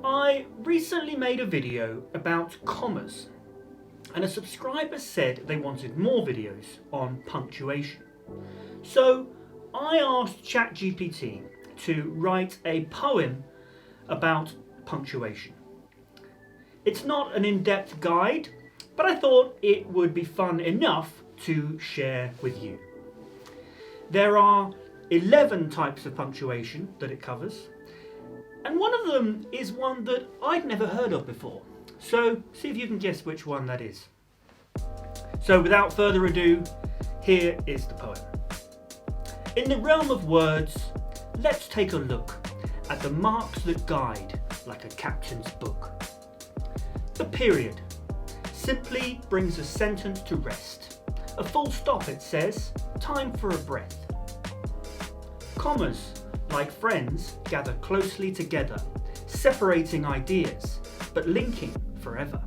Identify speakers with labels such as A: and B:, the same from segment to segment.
A: I recently made a video about commas, and a subscriber said they wanted more videos on punctuation. So I asked ChatGPT to write a poem about punctuation. It's not an in-depth guide, but I thought it would be fun enough to share with you. There are 11 types of punctuation that it covers, and one of them is one that I'd never heard of before. So see if you can guess which one that is. So without further ado, here is the poem. In the realm of words, let's take a look at the marks that guide like a captain's book. The period simply brings a sentence to rest. A full stop, it says, time for a breath. Commas, like friends, gather closely together, separating ideas, but linking forever.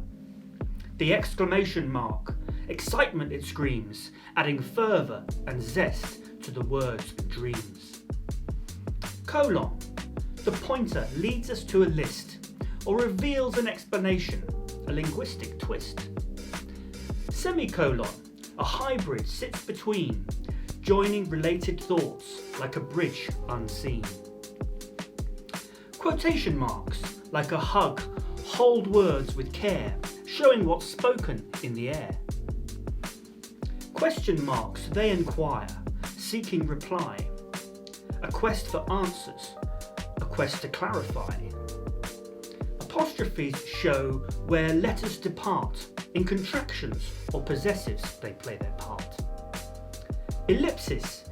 A: The exclamation mark, excitement it screams, adding fervor and zest to the words and dreams. Colon, the pointer leads us to a list, or reveals an explanation, a linguistic twist. Semicolon, a hybrid sits between, joining related thoughts like a bridge unseen. Quotation marks, like a hug, hold words with care, showing what's spoken in the air. Question marks, they inquire, seeking reply. A quest for answers, a quest to clarify. Apostrophes show where letters depart, in contractions or possessives they play their part. Ellipsis,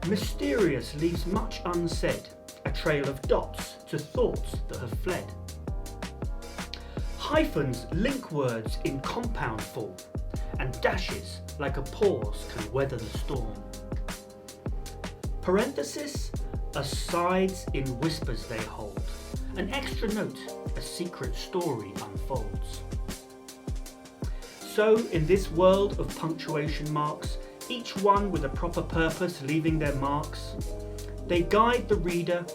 A: mysterious, leaves much unsaid, a trail of dots to thoughts that have fled. Hyphens link words in compound form, and dashes like a pause can weather the storm. Parenthesis, asides in whispers they hold, an extra note, a secret story unfolds. So in this world of punctuation marks, each one with a proper purpose leaving their marks, they guide the reader,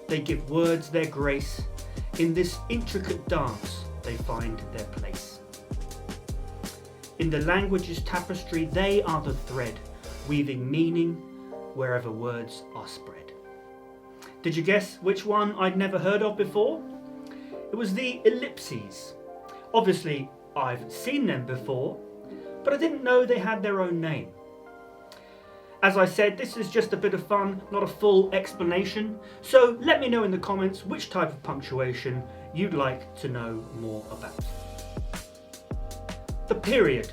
A: they give words their grace, in this intricate dance they find their place. In the language's tapestry they are the thread, weaving meaning wherever words are spread. Did you guess which one I'd never heard of before? It was the ellipses. Obviously I've seen them before, but I didn't know they had their own name. As I said, this is just a bit of fun, not a full explanation, so let me know in the comments which type of punctuation you'd like to know more about. The period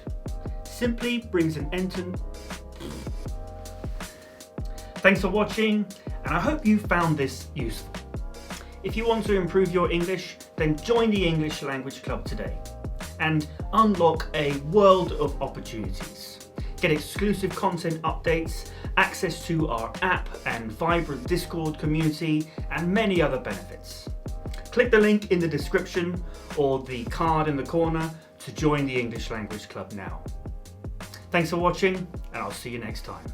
A: simply brings an end to... Thanks for watching, and I hope you found this useful. If you want to improve your English, then join the English Language Club today and unlock a world of opportunities. Get exclusive content updates, access to our app and vibrant Discord community, and many other benefits. Click the link in the description or the card in the corner to join the English Language Club now. Thanks for watching, and I'll see you next time.